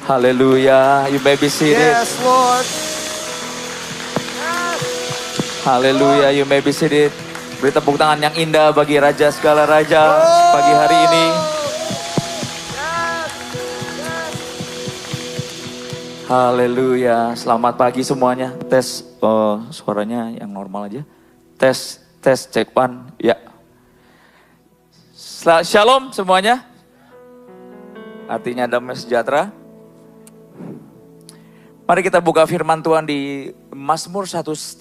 Hallelujah. You may be seated. Yes, Lord. Hallelujah. You may be seated. Beri tepuk tangan yang indah bagi Raja segala Raja pagi hari ini. Haleluya. Selamat pagi semuanya. Tes suaranya yang normal aja. Tes cek one. Ya. Shalom semuanya. Artinya damai sejahtera. Mari kita buka firman Tuhan di Mazmur 139.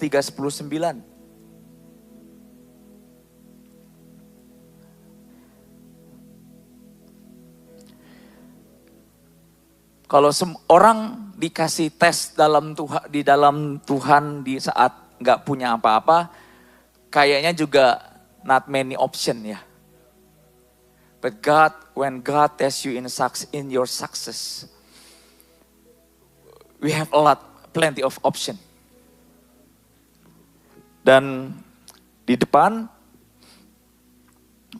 Kalau orang dikasih tes di dalam Tuhan di saat nggak punya apa-apa, kayaknya juga not many option ya. But God, when God tests you in your success, we have plenty of option. Dan di depan,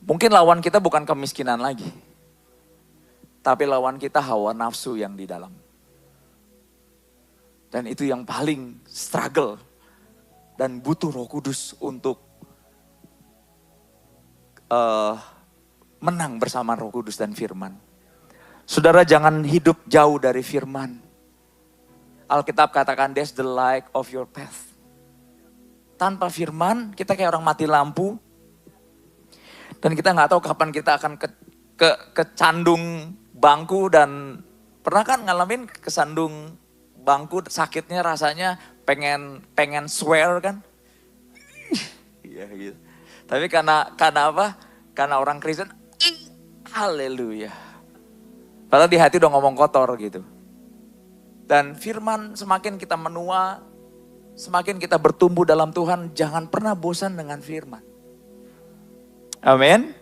mungkin lawan kita bukan kemiskinan lagi. Tapi lawan kita hawa nafsu yang di dalam. Dan itu yang paling struggle. Dan butuh Roh Kudus untuk menang bersama Roh Kudus dan firman. Saudara jangan hidup jauh dari firman. Alkitab katakan, that's the light of your path. Tanpa firman, kita kayak orang mati lampu. Dan kita gak tahu kapan kita akan kecandung bangku. Dan pernah kan ngalamin kesandung bangku, sakitnya rasanya pengen swear kan. Iya gitu. Tapi karena apa? Karena orang Kristen, haleluya. Padahal di hati udah ngomong kotor gitu. Dan firman semakin kita menua, semakin kita bertumbuh dalam Tuhan, jangan pernah bosan dengan firman. Amin.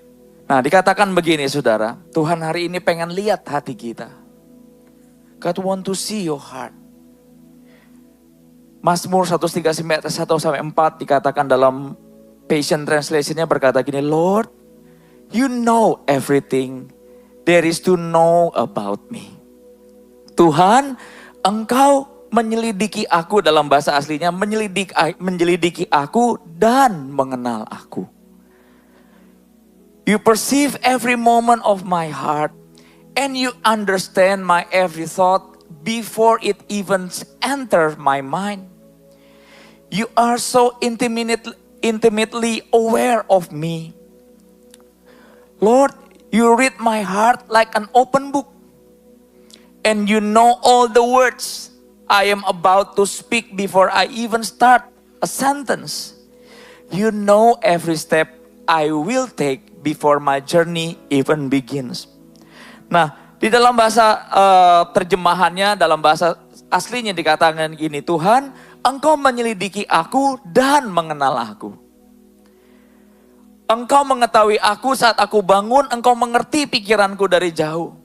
Nah dikatakan begini saudara, Tuhan hari ini pengen lihat hati kita. God want to see your heart. Mazmur 139 1-4 dikatakan dalam Passion Translation-nya berkata gini, Lord, you know everything there is to know about me. Tuhan, Engkau menyelidiki aku, dalam bahasa aslinya menyelidiki aku dan mengenal aku. You perceive every moment of my heart and you understand my every thought before it even enters my mind. You are so intimately aware of me. Lord, you read my heart like an open book. And you know all the words I am about to speak before I even start a sentence. You know every step I will take before my journey even begins. Nah, di dalam bahasa terjemahannya, dalam bahasa aslinya dikatakan gini, Tuhan, Engkau menyelidiki aku dan mengenal aku. Engkau mengetahui aku saat aku bangun, Engkau mengerti pikiranku dari jauh.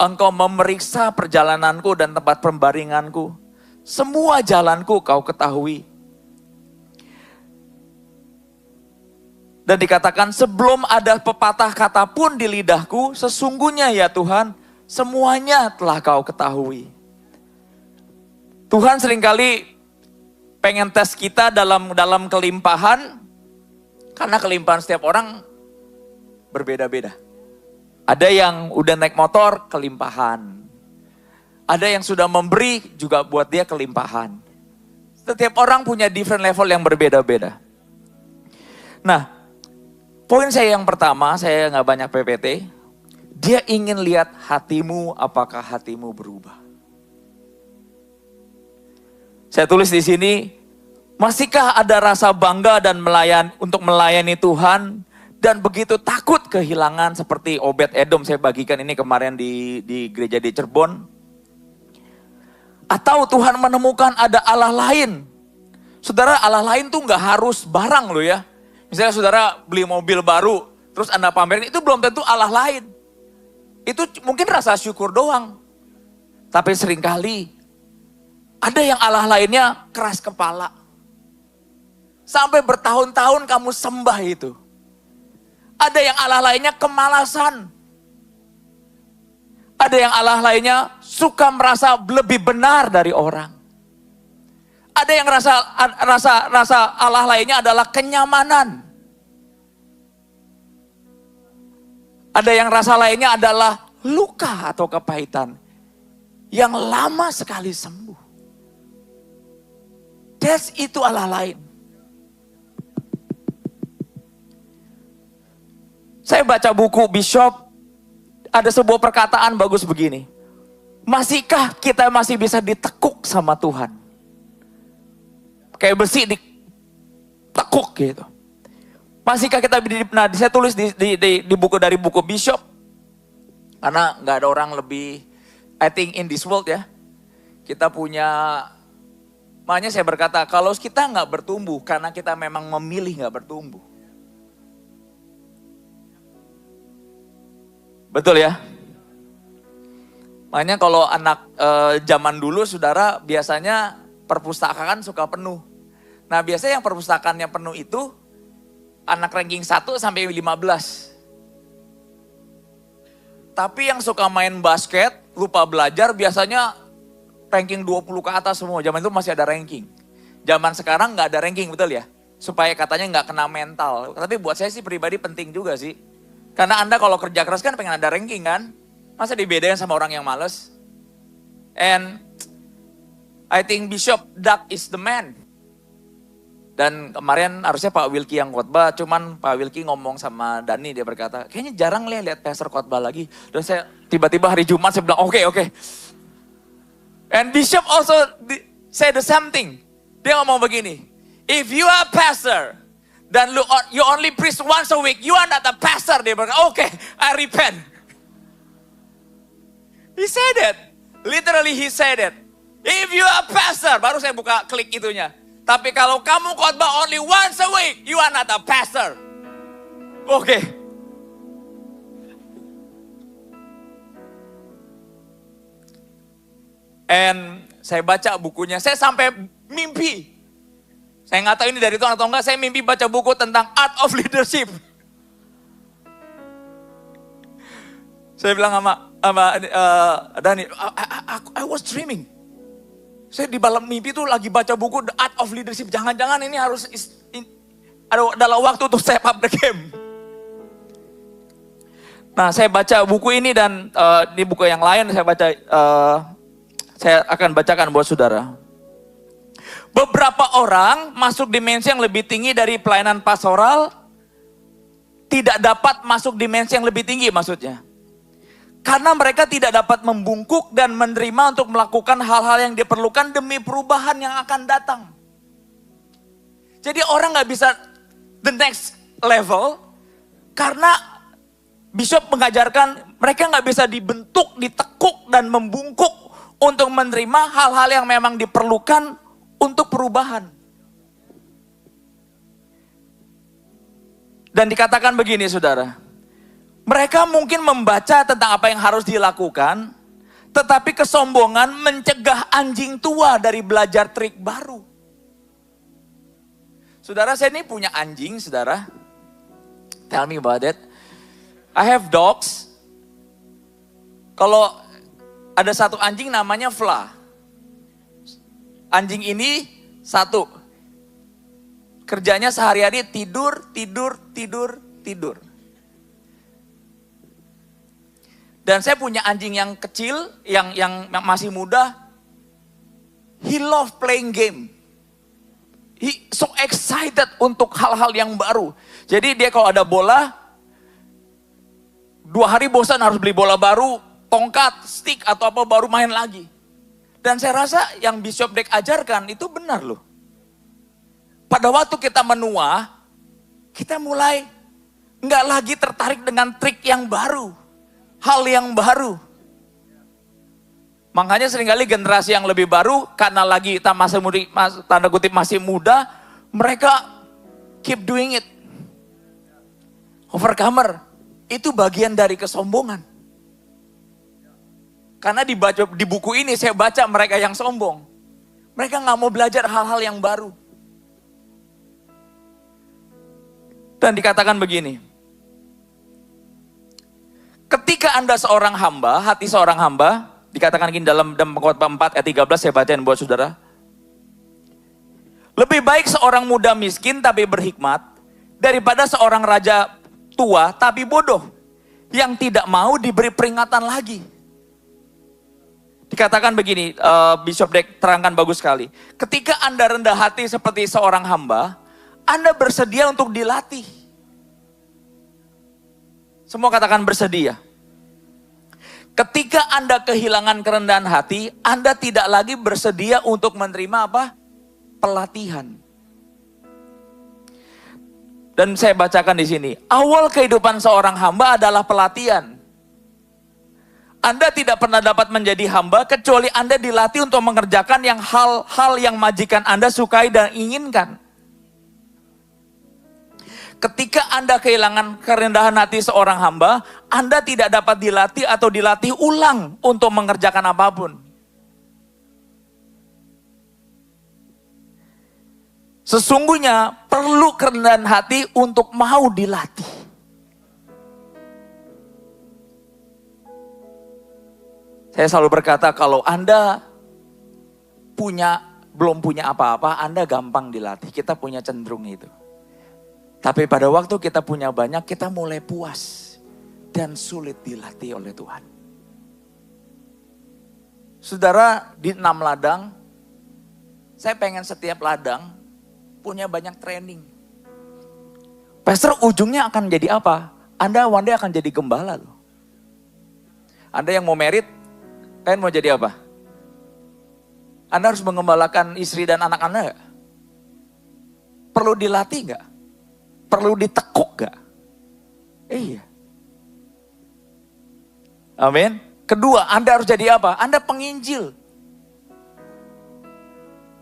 Engkau memeriksa perjalananku dan tempat pembaringanku. Semua jalanku Kau ketahui. Dan dikatakan sebelum ada pepatah kata pun di lidahku, sesungguhnya ya Tuhan, semuanya telah Kau ketahui. Tuhan seringkali pengen tes kita dalam kelimpahan, karena kelimpahan setiap orang berbeda-beda. Ada yang udah naik motor, kelimpahan. Ada yang sudah memberi, juga buat dia kelimpahan. Setiap orang punya different level yang berbeda-beda. Nah, poin saya yang pertama, saya nggak banyak PPT. Dia ingin lihat hatimu, apakah hatimu berubah. Saya tulis di sini, masihkah ada rasa bangga dan untuk melayani Tuhan? Dan begitu takut kehilangan seperti Obed Edom, saya bagikan ini kemarin di gereja di Cirebon. Atau Tuhan menemukan ada Allah lain. Saudara, Allah lain tuh gak harus barang loh ya. Misalnya saudara beli mobil baru, terus Anda pamerin, itu belum tentu Allah lain. Itu mungkin rasa syukur doang. Tapi seringkali ada yang Allah lainnya keras kepala. Sampai bertahun-tahun kamu sembah itu. Ada yang Allah lainnya kemalasan. Ada yang Allah lainnya suka merasa lebih benar dari orang. Ada yang rasa Allah lainnya adalah kenyamanan. Ada yang rasa lainnya adalah luka atau kepahitan yang lama sekali sembuh. Itu Allah lain. Saya baca buku Bishop, ada sebuah perkataan bagus begini. Masihkah kita masih bisa ditekuk sama Tuhan? Kayak besi ditekuk gitu. Masihkah kita, nah saya tulis di buku dari buku Bishop. Karena gak ada orang lebih, I think in this world ya. Kita punya, makanya saya berkata, kalau kita gak bertumbuh, karena kita memang memilih gak bertumbuh. Betul ya? Makanya kalau anak zaman dulu, saudara, biasanya perpustakaan suka penuh. Nah biasanya yang perpustakaannya penuh itu, anak ranking 1 sampai 15. Tapi yang suka main basket, lupa belajar, biasanya ranking 20 ke atas semua. Zaman itu masih ada ranking. Zaman sekarang gak ada ranking, betul ya? Supaya katanya gak kena mental. Tapi buat saya sih pribadi penting juga sih. Karena Anda kalau kerja keras kan pengen ada ranking kan? Masa dibedain sama orang yang males? And I think Bishop Doug is the man. Dan kemarin harusnya Pak Wilky yang khotbah, cuman Pak Wilky ngomong sama Dani, dia berkata, kayaknya jarang lihat pastor khotbah lagi. Dan saya tiba-tiba hari Jumat saya bilang, oke. And Bishop also say the same thing. Dia ngomong begini, if you are pastor, dan you only preach once a week, you are not a pastor. Dia berkata, okay, I repent. He said it. Literally he said it. If you are pastor, baru saya buka klik itunya. Tapi kalau kamu khotbah only once a week, you are not a pastor. Oke. And saya baca bukunya, saya sampai mimpi. Saya nggak tahu ini dari Tuhan atau enggak, saya mimpi baca buku tentang Art of Leadership. Saya bilang sama Dani, I was dreaming. Saya di dalam mimpi itu lagi baca buku The Art of Leadership. Jangan-jangan ini harus adalah waktu untuk step up the game. Nah, saya baca buku ini dan di buku yang lain saya akan bacakan buat saudara. Beberapa orang masuk dimensi yang lebih tinggi dari pelayanan pastoral, tidak dapat masuk dimensi yang lebih tinggi maksudnya. Karena mereka tidak dapat membungkuk dan menerima untuk melakukan hal-hal yang diperlukan demi perubahan yang akan datang. Jadi orang gak bisa the next level karena Bishop mengajarkan mereka gak bisa dibentuk, ditekuk dan membungkuk untuk menerima hal-hal yang memang diperlukan untuk perubahan. Dan dikatakan begini saudara. Mereka mungkin membaca tentang apa yang harus dilakukan, tetapi kesombongan mencegah anjing tua dari belajar trik baru. Saudara, saya ini punya anjing, saudara. Tell me about it. I have dogs. Kalau ada satu anjing namanya Fla. Anjing ini satu. Kerjanya sehari-hari tidur. Dan saya punya anjing yang kecil, yang masih muda. He love playing game. He so excited untuk hal-hal yang baru. Jadi dia kalau ada bola, 2 hari bosan harus beli bola baru, tongkat, stick atau apa baru main lagi. Dan saya rasa yang Bishop Dek ajarkan itu benar loh. Pada waktu kita menua, kita mulai nggak lagi tertarik dengan trik yang baru. Hal yang baru. Makanya seringkali generasi yang lebih baru, karena lagi tanda kutip masih muda, mereka keep doing it. Overcomer, itu bagian dari kesombongan. Karena di buku ini saya baca mereka yang sombong. Mereka gak mau belajar hal-hal yang baru. Dan dikatakan begini. Ketika Anda seorang hamba, hati seorang hamba, Dikatakan gini dalam Pengkhotbah 4 ayat 13, saya bacain buat saudara. Lebih baik seorang muda miskin tapi berhikmat, daripada seorang raja tua tapi bodoh, yang tidak mau diberi peringatan lagi. Dikatakan begini, Bishop Dek terangkan bagus sekali. Ketika Anda rendah hati seperti seorang hamba, Anda bersedia untuk dilatih. Semua katakan bersedia. Ketika Anda kehilangan kerendahan hati, Anda tidak lagi bersedia untuk menerima apa? Pelatihan. Dan saya bacakan di sini, awal kehidupan seorang hamba adalah pelatihan. Anda tidak pernah dapat menjadi hamba kecuali Anda dilatih untuk mengerjakan hal-hal yang majikan Anda sukai dan inginkan. Ketika Anda kehilangan kerendahan hati seorang hamba, Anda tidak dapat dilatih atau dilatih ulang untuk mengerjakan apapun. Sesungguhnya perlu kerendahan hati untuk mau dilatih. Saya selalu berkata kalau Anda belum punya apa-apa, Anda gampang dilatih. Kita punya cenderung itu. Tapi pada waktu kita punya banyak, kita mulai puas dan sulit dilatih oleh Tuhan. Saudara, di 6 ladang, saya pengen setiap ladang punya banyak training. Pastor, ujungnya akan jadi apa? Anda one day akan jadi gembala loh. Anda yang mau merit, kalian mau jadi apa? Anda harus mengembalakan istri dan anak Anda gak? Perlu dilatih gak? Perlu ditekuk gak? Iya. Amin. Kedua, Anda harus jadi apa? Anda penginjil.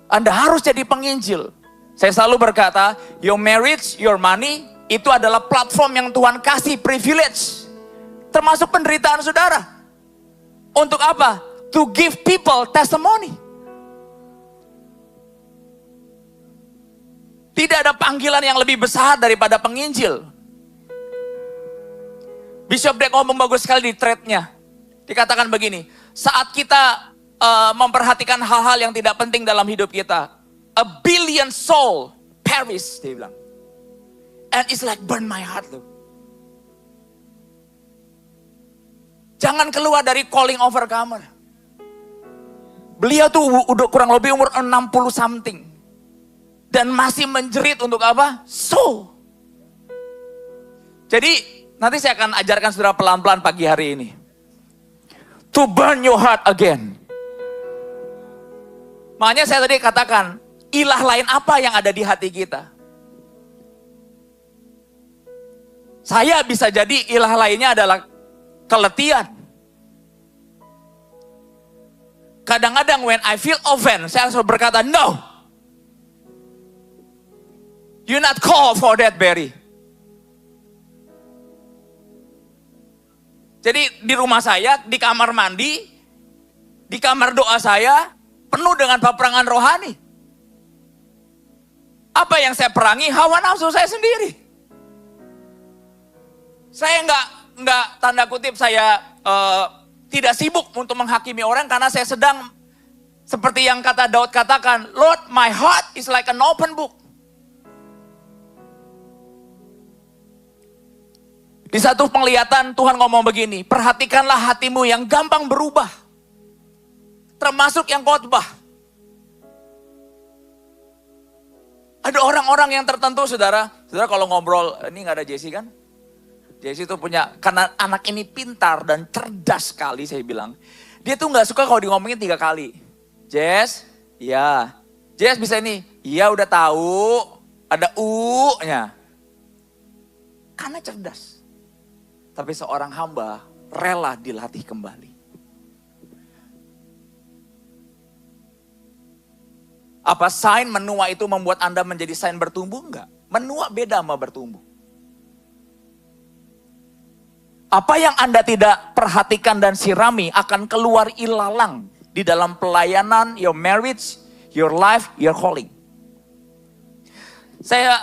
Anda harus jadi penginjil. Saya selalu berkata, your marriage, your money, itu adalah platform yang Tuhan kasih, privilege. Termasuk penderitaan saudara. Untuk apa? To give people testimony. Tidak ada panggilan yang lebih besar daripada penginjil. Bishop Dek ngomong bagus sekali di thread-nya. Dikatakan begini, saat kita memperhatikan hal-hal yang tidak penting dalam hidup kita, a billion soul perish, dia bilang. And it's like burn my heart loh. Jangan keluar dari calling overcomer. Beliau tuh udah kurang lebih umur 60 something. Dan masih menjerit untuk apa? Soul. Jadi nanti saya akan ajarkan saudara pelan-pelan pagi hari ini. To burn your heart again. Makanya saya tadi katakan, ilah lain apa yang ada di hati kita? Saya bisa jadi ilah lainnya adalah keletihan. Kadang-kadang when I feel offense, saya harus berkata, no. You're not called for that, Barry. Jadi di rumah saya, di kamar mandi, di kamar doa saya, penuh dengan peperangan rohani. Apa yang saya perangi? Hawa nafsu saya sendiri. Saya nggak tanda kutip saya tidak sibuk untuk menghakimi orang karena saya sedang seperti yang kata Daud katakan, Lord, my heart is like an open book. Di satu penglihatan Tuhan ngomong begini, perhatikanlah hatimu yang gampang berubah. Termasuk yang khotbah. Ada orang-orang yang tertentu saudara. Saudara kalau ngobrol, ini gak ada Jesse kan? Jesse itu punya, karena anak ini pintar dan cerdas sekali saya bilang. Dia tuh gak suka kalau di ngomongin 3 kali. Jess, ya. Jess bisa ini, iya udah tahu. Ada U-nya. Karena cerdas. Tapi seorang hamba rela dilatih kembali. Apa sign menua itu membuat Anda menjadi sign bertumbuh? Enggak. Menua beda sama bertumbuh. Apa yang Anda tidak perhatikan dan sirami akan keluar ilalang di dalam pelayanan, your marriage, your life, your calling. Saya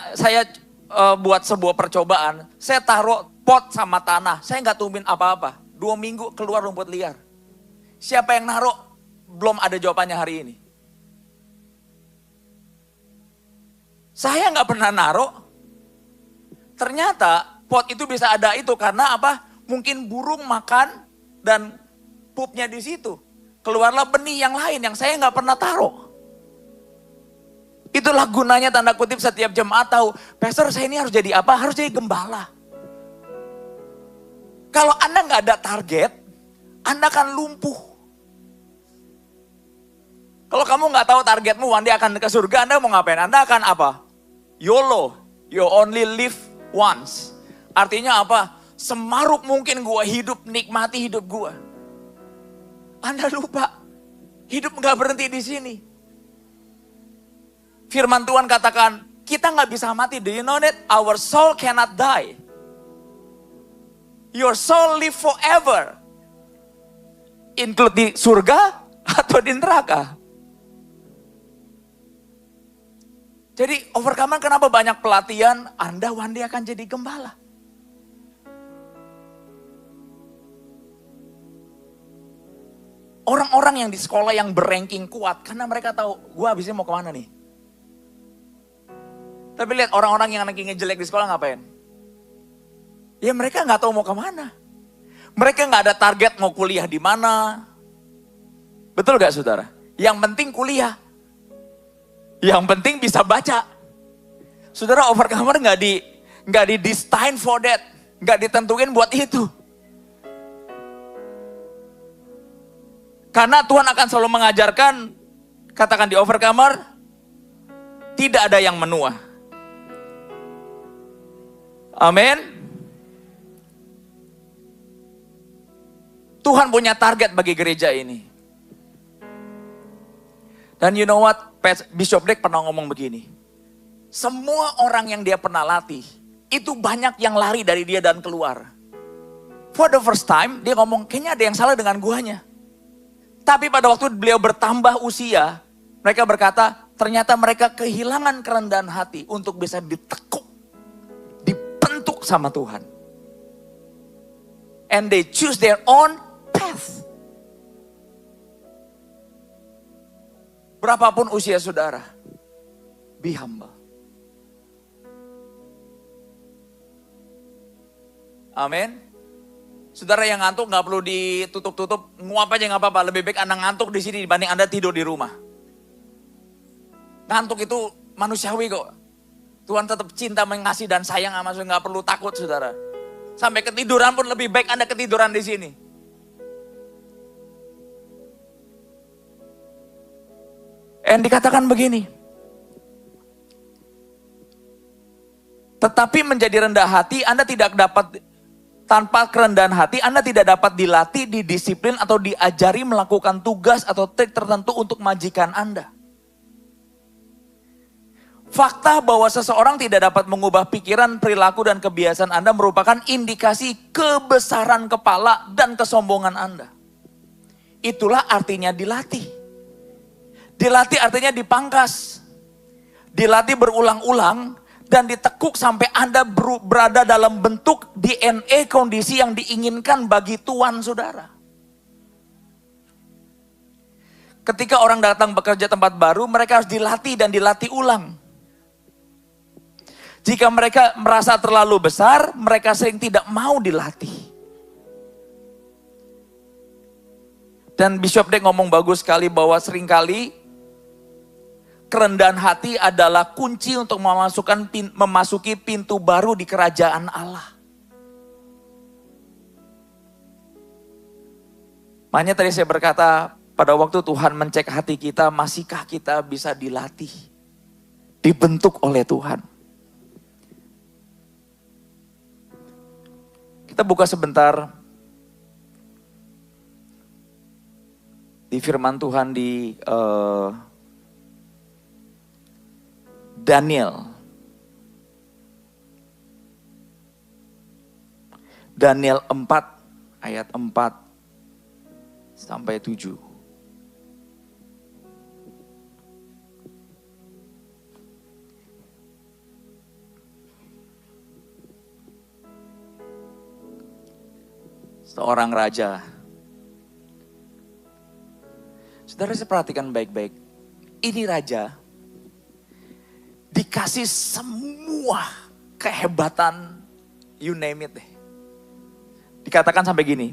buat sebuah percobaan, saya taruh pot sama tanah, saya nggak tumbuhin apa-apa. 2 minggu keluar rumput liar. Siapa yang naruh? Belum ada jawabannya hari ini. Saya nggak pernah naruh. Ternyata pot itu bisa ada itu karena apa? Mungkin burung makan dan pupnya di situ. Keluarlah benih yang lain yang saya nggak pernah taruh. Itulah gunanya tanda kutip setiap jemaat tahu, Pastor saya ini harus jadi apa? Harus jadi gembala. Kalau Anda nggak ada target, Anda akan lumpuh. Kalau kamu nggak tahu targetmu, Anda akan ke surga, Anda mau ngapain? Anda akan apa? YOLO, you only live once. Artinya apa? Semaruk mungkin gua hidup, nikmati hidup gua. Anda lupa, hidup nggak berhenti di sini. Firman Tuhan katakan, kita nggak bisa mati. Do you know that? Our soul cannot die. Your soul live forever. Include di surga atau di neraka. Jadi overcomer kenapa banyak pelatihan? Anda one day akan jadi gembala. Orang-orang yang di sekolah yang berranking kuat, karena mereka tahu, gue habisnya mau kemana nih? Tapi lihat orang-orang yang rankingnya jelek di sekolah ngapain? Ya mereka nggak tahu mau kemana. Mereka nggak ada target mau kuliah di mana. Betul gak saudara? Yang penting kuliah. Yang penting bisa baca. Saudara, overcomer nggak di design for that, nggak ditentuin buat itu. Karena Tuhan akan selalu mengajarkan, katakan di overcomer, tidak ada yang menua. Amin. Tuhan punya target bagi gereja ini. Dan you know what? Bishop Dek pernah ngomong begini. Semua orang yang dia pernah latih, itu banyak yang lari dari dia dan keluar. For the first time, dia ngomong, kayaknya ada yang salah dengan guanya. Tapi pada waktu beliau bertambah usia, mereka berkata, ternyata mereka kehilangan kerendahan hati untuk bisa ditekuk, dibentuk sama Tuhan. And they choose their own path. Berapapun usia saudara, be humble. Amin. Saudara yang ngantuk gak perlu ditutup-tutup, nguap aja gak apa-apa. Lebih baik Anda ngantuk di sini dibanding Anda tidur di rumah. Ngantuk itu manusiawi kok. Tuhan tetap cinta, mengasihi dan sayang sama saudara, gak perlu takut saudara. Sampai ketiduran pun lebih baik Anda ketiduran di sini. Dan dikatakan begini. Tetapi menjadi rendah hati, Anda tidak dapat, tanpa kerendahan hati, Anda tidak dapat dilatih, didisiplin, atau diajari melakukan tugas atau trik tertentu untuk majikan Anda. Fakta bahwa seseorang tidak dapat mengubah pikiran, perilaku, dan kebiasaan Anda merupakan indikasi kebesaran kepala dan kesombongan Anda. Itulah artinya dilatih. Dilatih artinya dipangkas. Dilatih berulang-ulang dan ditekuk sampai Anda berada dalam bentuk DNA kondisi yang diinginkan bagi Tuhan saudara. Ketika orang datang bekerja tempat baru, mereka harus dilatih dan dilatih ulang. Jika mereka merasa terlalu besar, mereka sering tidak mau dilatih. Dan Bishop Dek ngomong bagus sekali bahwa seringkali kerendahan hati adalah kunci untuk memasuki pintu baru di kerajaan Allah. Makanya tadi saya berkata, pada waktu Tuhan mencek hati kita, masihkah kita bisa dilatih, dibentuk oleh Tuhan? Kita buka sebentar di firman Tuhan di Daniel 4 ayat 4 sampai 7. Seorang raja Saudara, saya perhatikan baik-baik. Ini raja dikasih semua kehebatan, you name it deh. Dikatakan sampai gini.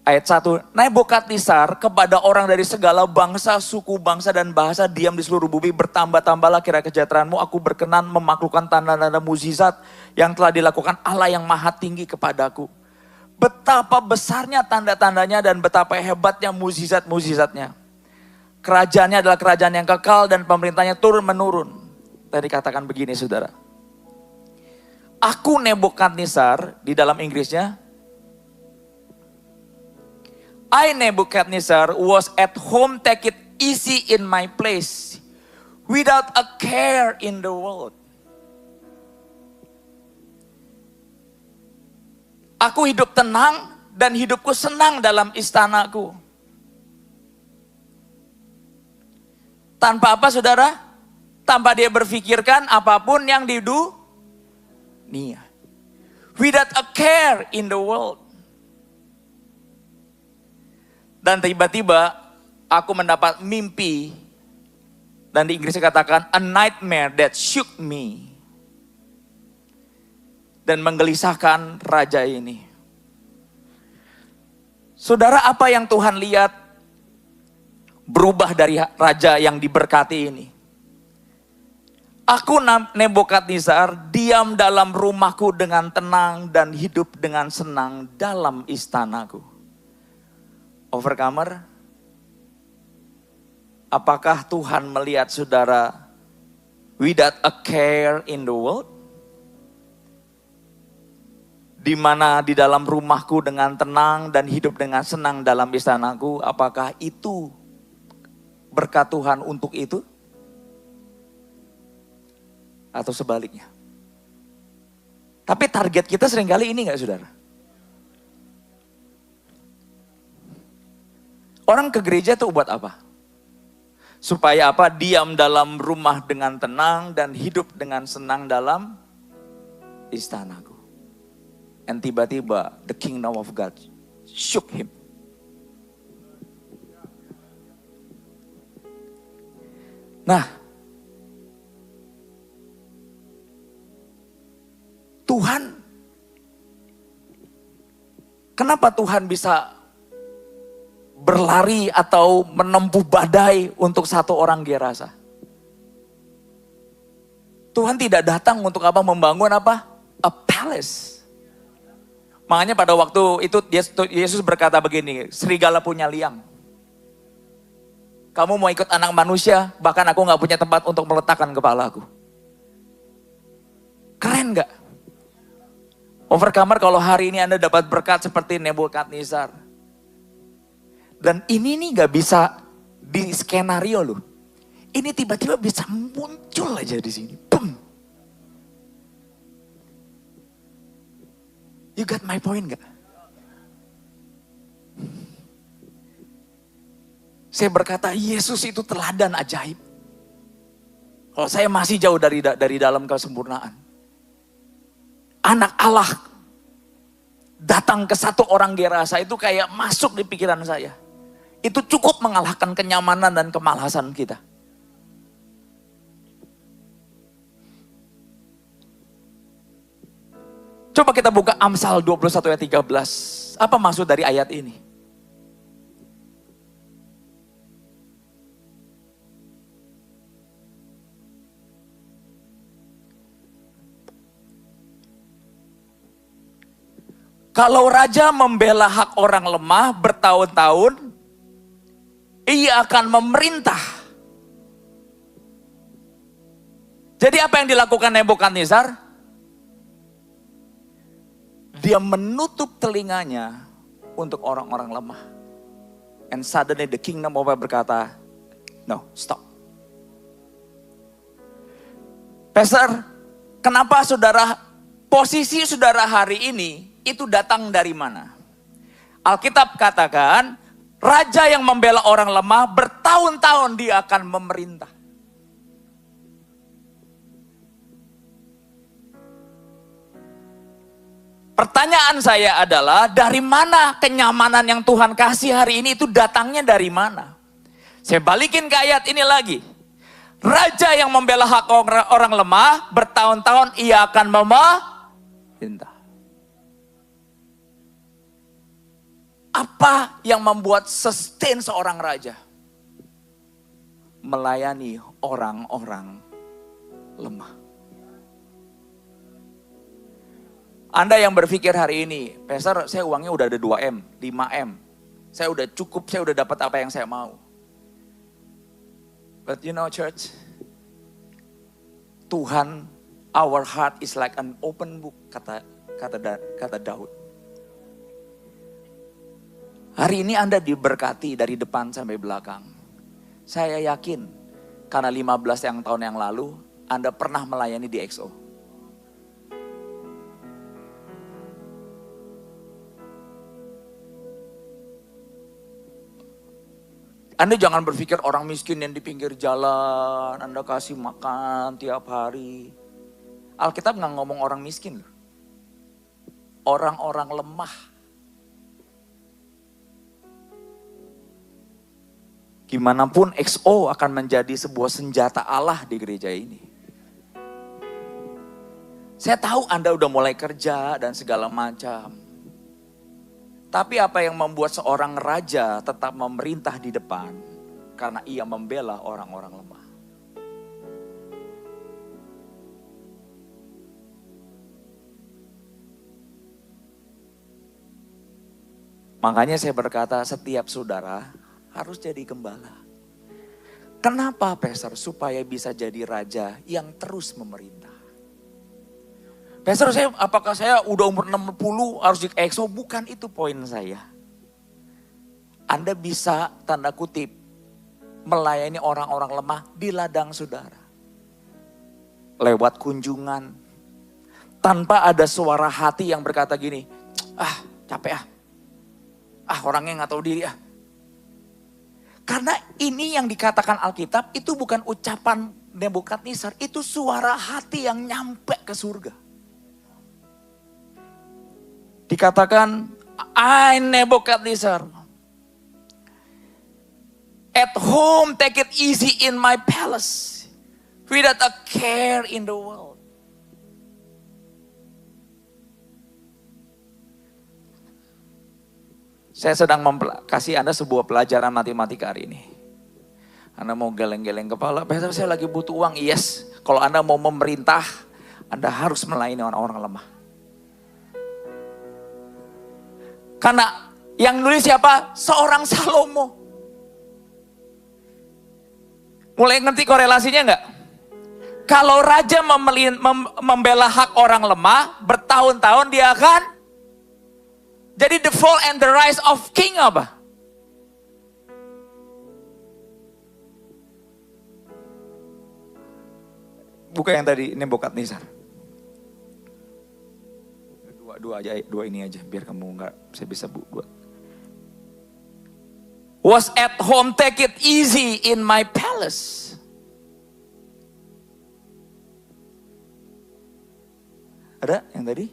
Ayat 1, Nebukadnezar kepada orang dari segala bangsa, suku, bangsa, dan bahasa diam di seluruh bumi, bertambah-tambahlah kira kejahteraanmu, aku berkenan memaklukkan tanda-tanda mukjizat yang telah dilakukan Allah yang maha tinggi kepadaku. Betapa besarnya tanda-tandanya dan betapa hebatnya mukjizat-mukjizatnya. Kerajaannya adalah kerajaan yang kekal dan pemerintahnya turun-menurun. Tadi katakan begini saudara. Aku Nebukadnezar, di dalam Inggrisnya, I Nebuchadnezzar was at home, take it easy in my place, without a care in the world. Aku hidup tenang dan hidupku senang dalam istanaku. Tanpa apa saudara? Tanpa dia berpikirkan apapun yang di dunia. Without a care in the world. Dan tiba-tiba aku mendapat mimpi. Dan di Inggris katakan a nightmare that shook me. Dan menggelisahkan raja ini. Saudara, apa yang Tuhan lihat berubah dari raja yang diberkati ini? Aku Nebukadnezar diam dalam rumahku dengan tenang dan hidup dengan senang dalam istanaku. Overcomer, apakah Tuhan melihat saudara without a care in the world? Di mana di dalam rumahku dengan tenang dan hidup dengan senang dalam istanaku, apakah itu berkat Tuhan untuk itu? Atau sebaliknya? Tapi target kita seringkali ini gak saudara? Orang ke gereja itu buat apa? Supaya apa? Diam dalam rumah dengan tenang dan hidup dengan senang dalam istanaku. And tiba-tiba the kingdom of God shook him. Nah, Tuhan, kenapa Tuhan bisa berlari atau menempuh badai untuk satu orang Gerasa? Tuhan tidak datang untuk apa? Membangun apa? A palace. Makanya pada waktu itu Yesus berkata begini, serigala punya liang. Kamu mau ikut anak manusia, bahkan aku gak punya tempat untuk meletakkan kepalaku. Keren gak? Overcomer, kalau hari ini Anda dapat berkat seperti Nebukadnezar. Dan ini nih gak bisa di skenario loh. Ini tiba-tiba bisa muncul aja di sini. Boom. You got my point gak? Saya berkata Yesus itu teladan ajaib. Kalau saya masih jauh dari dalam kesempurnaan. Anak Allah datang ke satu orang Gerasa itu kayak masuk di pikiran saya. Itu cukup mengalahkan kenyamanan dan kemalasan kita. Coba kita buka Amsal 21 ayat 13. Apa maksud dari ayat ini? Kalau raja membela hak orang lemah bertahun-tahun, ia akan memerintah. Jadi apa yang dilakukan Nebukadnezar? Dia menutup telinganya untuk orang-orang lemah. And suddenly the kingdom of God berkata, no, stop. Pastor, kenapa saudara, posisi saudara hari ini itu datang dari mana? Alkitab katakan, raja yang membela orang lemah bertahun-tahun dia akan memerintah. Pertanyaan saya adalah, dari mana kenyamanan yang Tuhan kasih hari ini itu datangnya dari mana? Saya balikin ke ayat ini lagi. Raja yang membela hak orang lemah, bertahun-tahun ia akan memerintah. Apa yang membuat sustain seorang raja? Melayani orang-orang lemah. Anda yang berpikir hari ini, Pastor, saya uangnya udah ada 2M, 5M. Saya udah cukup, saya udah dapat apa yang saya mau. But you know church, Tuhan, our heart is like an open book, kata Daud. Hari ini Anda diberkati dari depan sampai belakang. Saya yakin, karena 15 tahun yang lalu, Anda pernah melayani di XO. Anda jangan berpikir orang miskin yang di pinggir jalan, Anda kasih makan tiap hari. Alkitab nggak ngomong orang miskin loh. Orang-orang lemah. Gimanapun XO akan menjadi sebuah senjata Allah di gereja ini. Saya tahu Anda udah mulai kerja dan segala macam. Tapi apa yang membuat seorang raja tetap memerintah di depan? Karena ia membela orang-orang lemah. Makanya saya berkata, setiap saudara harus jadi gembala. Kenapa, Pastor? Supaya bisa jadi raja yang terus memerintah. Pastor, apakah saya udah umur 60 harus di EXO? Bukan itu poin saya. Anda bisa tanda kutip melayani orang-orang lemah di ladang saudara. Lewat kunjungan. Tanpa ada suara hati yang berkata gini, capek orangnya gak tahu diri Karena ini yang dikatakan Alkitab itu bukan ucapan Nebukadnezar, itu suara hati yang nyampe ke surga. Dikatakan, I Nebukadnezar, at home take it easy in my palace, without a care in the world. Saya sedang kasih Anda sebuah pelajaran matematika hari ini. Anda mau geleng-geleng kepala, Pastor saya lagi butuh uang. Yes, kalau Anda mau memerintah, Anda harus melayani orang-orang lemah. Karena yang nulis siapa? Seorang Salomo. Mulai ngerti korelasinya enggak? Kalau raja membela hak orang lemah, bertahun-tahun dia akan jadi the fall and the rise of king apa? Bukan yang tadi Nebukadnezar. Dua ini aja biar kamu nggak saya bisa buat. Was at home take it easy in my palace. Ada yang tadi?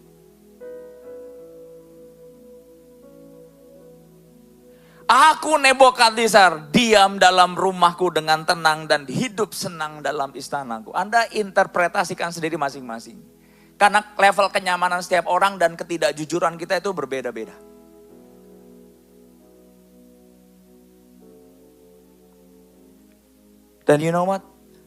Aku Nebukadnezar diam dalam rumahku dengan tenang dan hidup senang dalam istanaku. Anda interpretasikan sendiri masing-masing. Karena level kenyamanan setiap orang dan ketidakjujuran kita itu berbeda-beda. Dan you know what?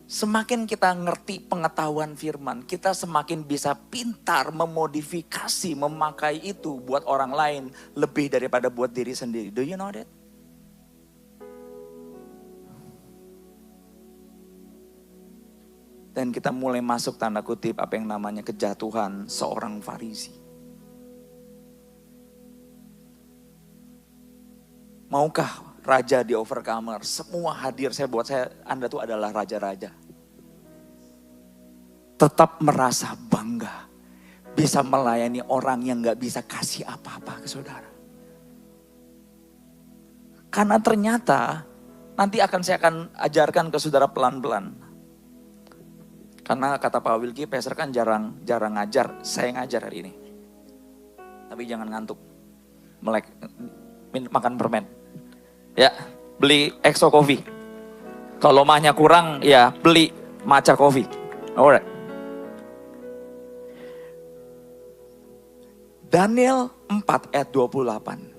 Semakin kita ngerti pengetahuan firman, kita semakin bisa pintar memodifikasi, memakai itu buat orang lain lebih daripada buat diri sendiri. Do you know that? Dan kita mulai masuk tanda kutip apa yang namanya kejatuhan seorang Farisi. Maukah raja di overcomer? Semua hadir, Anda tuh adalah raja-raja. Tetap merasa bangga. Bisa melayani orang yang gak bisa kasih apa-apa ke saudara. Karena ternyata nanti saya akan ajarkan ke saudara pelan-pelan. Karena kata Pak Wilkie, Pastor kan jarang ngajar, saya ngajar hari ini. Tapi jangan ngantuk. Melek, makan permen. Ya, beli EXO Coffee. Kalau mahnya kurang, ya beli matcha coffee. Alright. Daniel 4 ayat 28.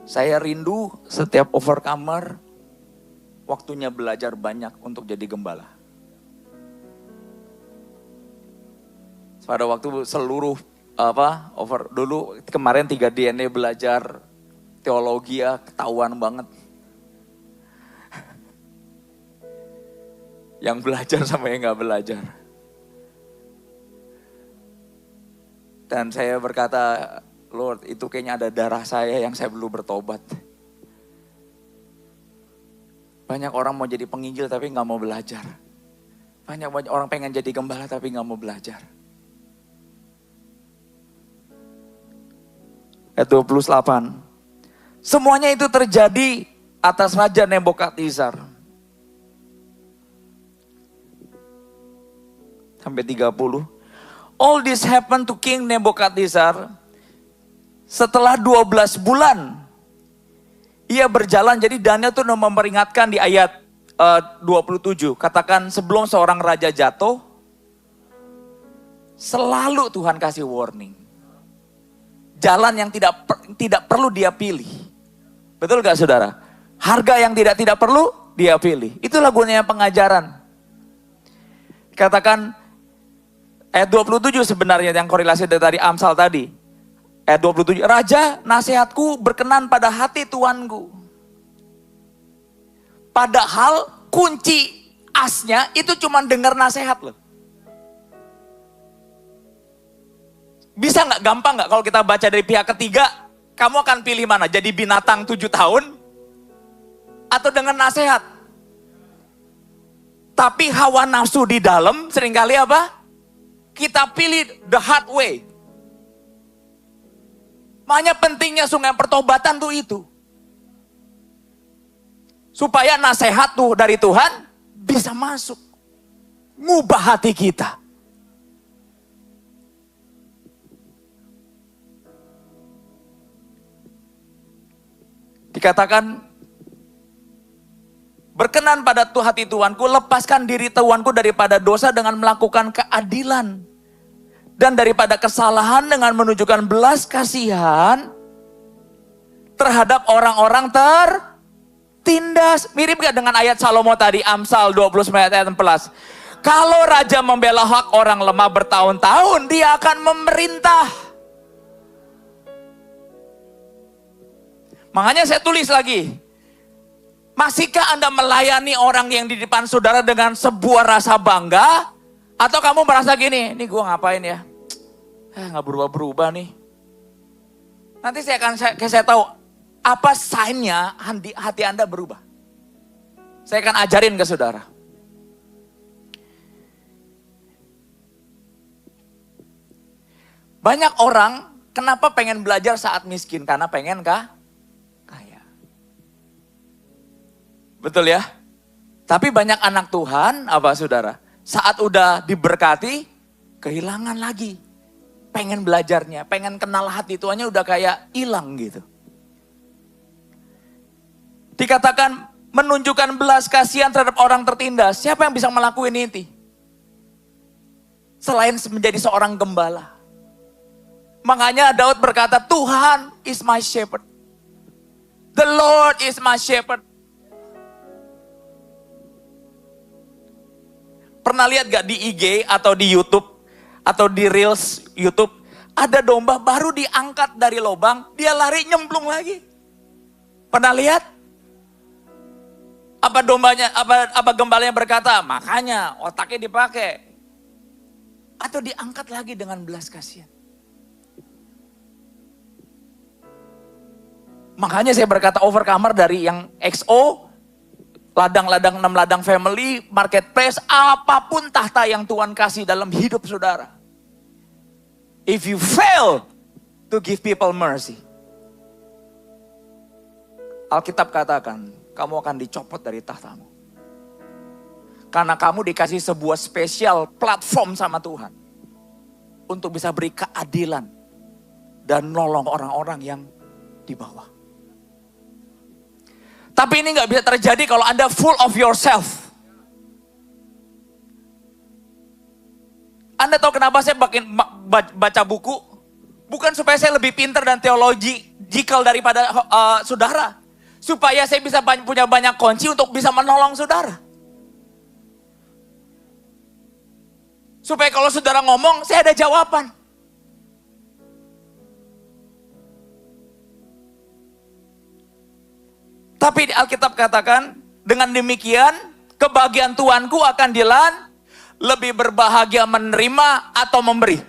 Saya rindu setiap overcomer waktunya belajar banyak untuk jadi gembala. Pada waktu seluruh dulu kemarin 3 DNA belajar teologi ya ketahuan banget. Yang belajar sama yang gak belajar. Dan saya berkata, Lord, itu kayaknya ada darah saya yang saya perlu bertobat. Banyak orang mau jadi penginjil tapi gak mau belajar. Banyak orang pengen jadi gembala tapi gak mau belajar. Ayat 28. Semuanya itu terjadi atas Raja Nebukadnezar. Sampai 30. All this happened to King Nebukadnezar. Setelah 12 bulan, ia berjalan. Jadi Daniel tuh memperingatkan di ayat 27. Katakan sebelum seorang raja jatuh, selalu Tuhan kasih warning. Jalan yang tidak perlu dia pilih. Betul gak saudara? Harga yang tidak perlu dia pilih. Itulah gunanya pengajaran. Katakan ayat 27 sebenarnya yang korelasi dari Amsal tadi. Ayat 27, Raja, nasihatku berkenan pada hati tuanku. Padahal kunci asnya itu cuma dengar nasihat loh. Bisa nggak, gampang nggak kalau kita baca dari pihak ketiga, kamu akan pilih mana? Jadi binatang 7 tahun? Atau dengan nasihat? Tapi hawa nafsu di dalam seringkali apa? Kita pilih the hard way. Makanya pentingnya sungai pertobatan tuh itu. Supaya nasihat tuh dari Tuhan bisa masuk. Ngubah hati kita. Dikatakan, berkenan pada hati Tuanku, lepaskan diri Tuanku daripada dosa dengan melakukan keadilan. Dan daripada kesalahan dengan menunjukkan belas kasihan terhadap orang-orang tertindas. Mirip gak dengan ayat Salomo tadi, Amsal 29 ayat 14. Kalau raja membela hak orang lemah bertahun-tahun, dia akan memerintah. Makanya saya tulis lagi. Masihkah Anda melayani orang yang di depan saudara dengan sebuah rasa bangga? Atau kamu merasa gini, ini gue ngapain ya? Nggak berubah-berubah nih. Nanti saya tahu apa sign-nya hati Anda berubah. Saya akan ajarin ke saudara. Banyak orang kenapa pengen belajar saat miskin? Karena pengen kaya. Betul ya? Tapi banyak anak Tuhan, apa saudara? Saat udah diberkati, kehilangan lagi. Pengen belajarnya, pengen kenal hati Tuhannya udah kayak hilang gitu. Dikatakan menunjukkan belas kasihan terhadap orang tertindas. Siapa yang bisa melakukan ini? Selain menjadi seorang gembala. Makanya Daud berkata, Tuhan is my shepherd. The Lord is my shepherd. Pernah lihat gak di IG atau di YouTube atau di Reels YouTube, ada domba baru diangkat dari lubang, dia lari nyemplung lagi. Pernah lihat? Apa gembalanya berkata, makanya otaknya dipakai. Atau diangkat lagi dengan belas kasihan. Makanya saya berkata overcomer dari yang XO, ladang-ladang 6 ladang family, marketplace, apapun tahta yang Tuhan kasih dalam hidup saudara. If you fail to give people mercy, Alkitab katakan, kamu akan dicopot dari tahtamu. Karena kamu dikasih sebuah spesial platform sama Tuhan. Untuk bisa beri keadilan. Dan nolong orang-orang yang di bawah. Tapi ini gak bisa terjadi kalau Anda full of yourself. Anda tahu kenapa saya baca buku? Bukan supaya saya lebih pintar dan theological daripada saudara. Supaya saya bisa punya banyak kunci untuk bisa menolong saudara. Supaya kalau saudara ngomong, saya ada jawaban. Tapi Alkitab katakan, dengan demikian, kebahagiaan Tuhanku akan lebih berbahagia menerima atau memberi.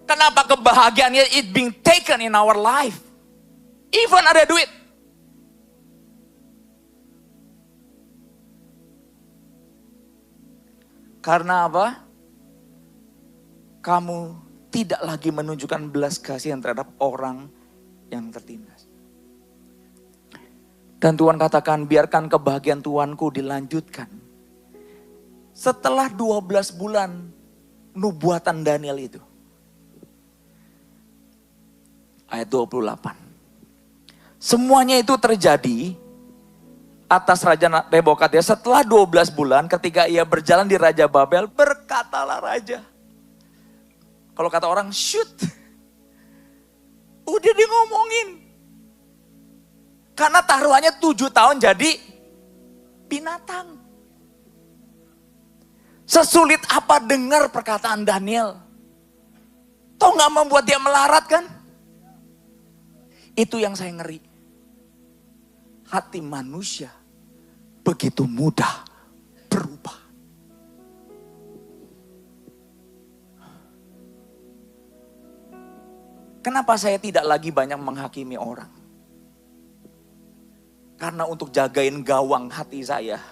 Kenapa kebahagiaannya it being taken in our life? Even ada duit. Karena apa? Kamu tidak lagi menunjukkan belas kasihan terhadap orang yang tertindas. Dan Tuhan katakan, biarkan kebahagiaan Tuhanku dilanjutkan. Setelah 12 bulan nubuatan Daniel itu. Ayat 28. Semuanya itu terjadi atas Raja Nebukadnezar setelah 12 bulan ketika ia berjalan di Raja Babel, berkatalah Raja. Kalau kata orang, shoot. Udah di ngomongin. Karena taruhannya 7 tahun jadi binatang. Sesulit apa dengar perkataan Daniel? Toh gak membuat dia melarat kan? Itu yang saya ngeri. Hati manusia begitu mudah berubah. Kenapa saya tidak lagi banyak menghakimi orang? Karena untuk jagain gawang hati saya,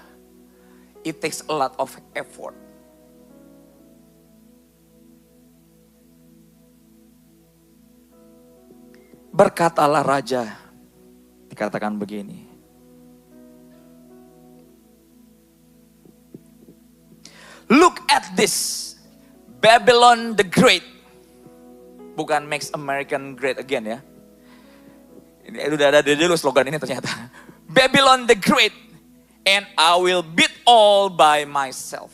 it takes a lot of effort. Berkatalah Raja, dikatakan begini. Look at this, Babylon the Great. Bukan Makes American Great Again ya. Ini udah ada dulu slogan ini ternyata. Babylon the Great, and I will beat all by myself.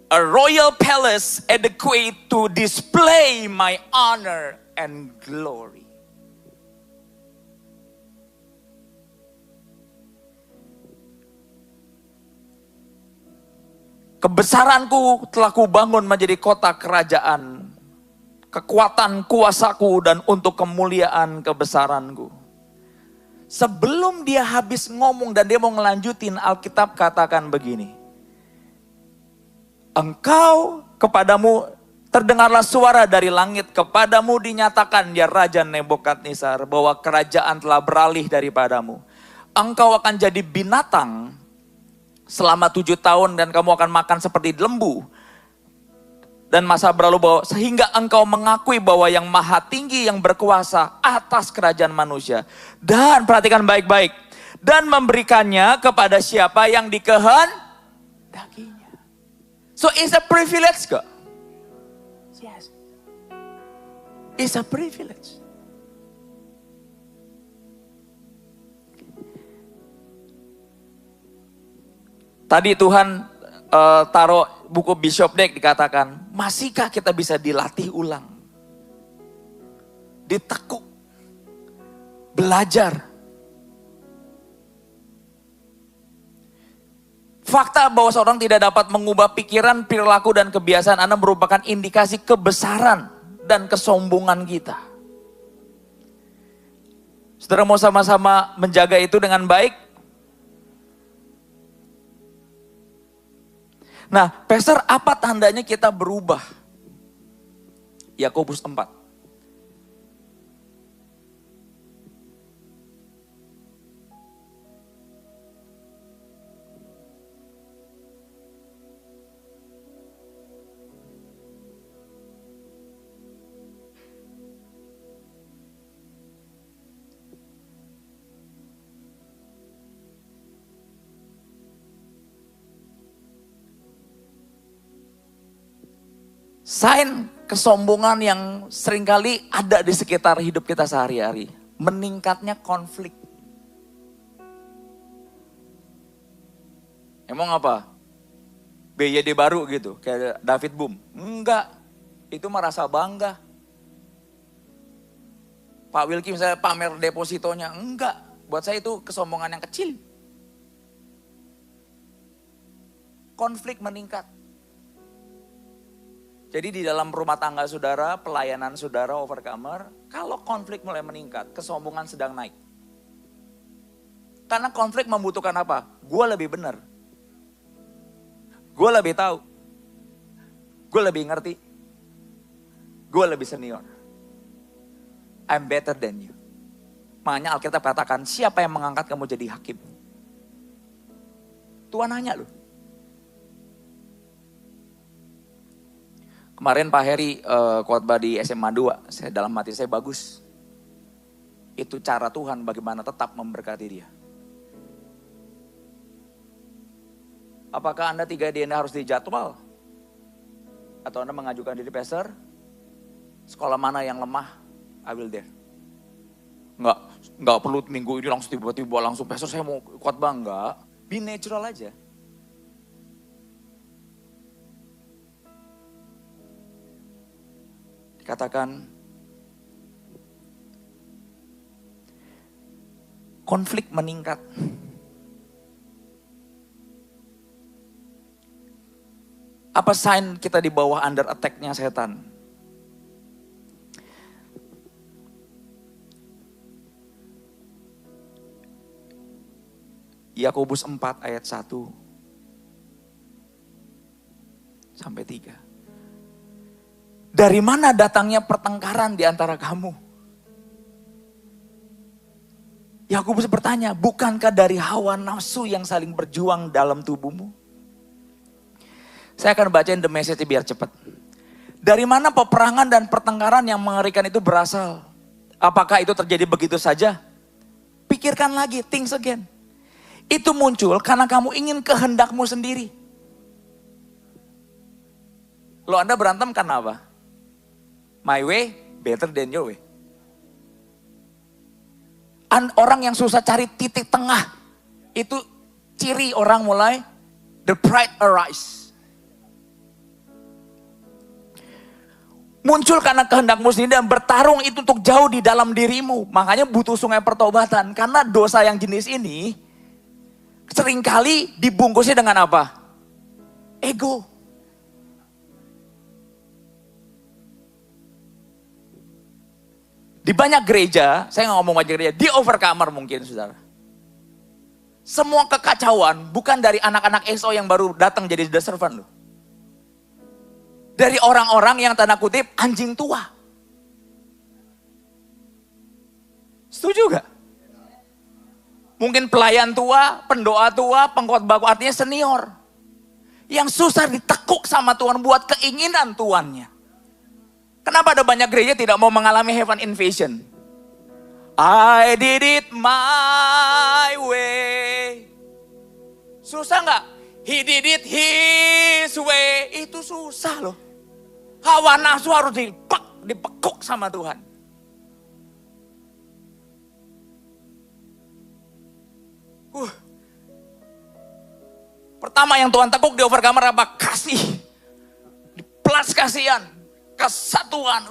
A royal palace adequate to display my honor and glory. Kebesaranku telah kubangun menjadi kota kerajaan. Kekuatan kuasaku dan untuk kemuliaan kebesaranku. Sebelum dia habis ngomong dan dia mau ngelanjutin, Alkitab katakan begini. Engkau, kepadamu terdengarlah suara dari langit, kepadamu dinyatakan ya Raja Nebukadnezar bahwa kerajaan telah beralih daripadamu. Engkau akan jadi binatang selama 7 tahun dan kamu akan makan seperti lembu. Dan masa berlalu bahwa sehingga engkau mengakui bahwa yang maha tinggi yang berkuasa atas kerajaan manusia. Dan perhatikan baik-baik. Dan memberikannya kepada siapa yang dikehendakinya. So it's a privilege kok. Yes. It's a privilege. Tadi Tuhan taruh buku Bishop Deck dikatakan, masihkah kita bisa dilatih ulang? Ditekuk. Belajar. Fakta bahwa seorang tidak dapat mengubah pikiran, perilaku, dan kebiasaan Anda merupakan indikasi kebesaran dan kesombongan kita. Saudara mau sama-sama menjaga itu dengan baik? Nah, Pastor, apa tandanya kita berubah? Yakobus 4. Sign kesombongan yang seringkali ada di sekitar hidup kita sehari-hari. Meningkatnya konflik. Emang apa? BYD baru gitu, kayak David Boom. Enggak, itu merasa bangga. Pak Wilkie misalnya pamer depositonya. Enggak, buat saya itu kesombongan yang kecil. Konflik meningkat. Jadi di dalam rumah tangga saudara, pelayanan saudara, overcomer, kalau konflik mulai meningkat, kesombongan sedang naik. Karena konflik membutuhkan apa? Gue lebih benar. Gue lebih tahu. Gue lebih ngerti. Gue lebih senior. I'm better than you. Makanya Alkitab katakan, siapa yang mengangkat kamu jadi hakim? Tuhan nanya loh. Kemarin Pak Heri khotbah di SMA 2, dalam hati saya bagus. Itu cara Tuhan bagaimana tetap memberkati dia. Apakah Anda 3 DNA harus dijadwal? Atau Anda mengajukan diri pastor? Sekolah mana yang lemah? I will there. Enggak perlu minggu ini langsung tiba-tiba langsung pastor saya mau khotbah, enggak. Be natural aja. Dikatakan konflik meningkat. Apa sign kita di bawah under attack-nya setan? Yakobus 4 ayat 1 sampai 3. Dari mana datangnya pertengkaran di antara kamu? Yakobus bertanya, bukankah dari hawa nafsu yang saling berjuang dalam tubuhmu? Saya akan bacain the message biar cepat. Dari mana peperangan dan pertengkaran yang mengerikan itu berasal? Apakah itu terjadi begitu saja? Pikirkan lagi, think again. Itu muncul karena kamu ingin kehendakmu sendiri. Lo Anda berantem karena apa? My way better than your way. Orang yang susah cari titik tengah, itu ciri orang mulai the pride arise. Muncul karena kehendakmu sendiri dan bertarung itu untuk jauh di dalam dirimu. Makanya butuh sungai pertobatan. Karena dosa yang jenis ini seringkali dibungkusnya dengan apa? Ego. Di banyak gereja, saya nggak ngomong banyak gereja, di overcomer mungkin saudara. Semua kekacauan bukan dari anak-anak ESO yang baru datang jadi the servant loh. Dari orang-orang yang tanda kutip anjing tua. Setuju gak? Mungkin pelayan tua, pendoa tua, pengkhotbah artinya senior. Yang susah ditekuk sama Tuhan buat keinginan Tuannya. Kenapa ada banyak gereja tidak mau mengalami heaven invasion? I did it my way. Susah gak? He did it his way. Itu susah loh. Hawa nafsu harus dipekuk sama Tuhan. Pertama yang Tuhan tekuk di overcomer apa? Kasih. Plus kasihan. Kesatuan.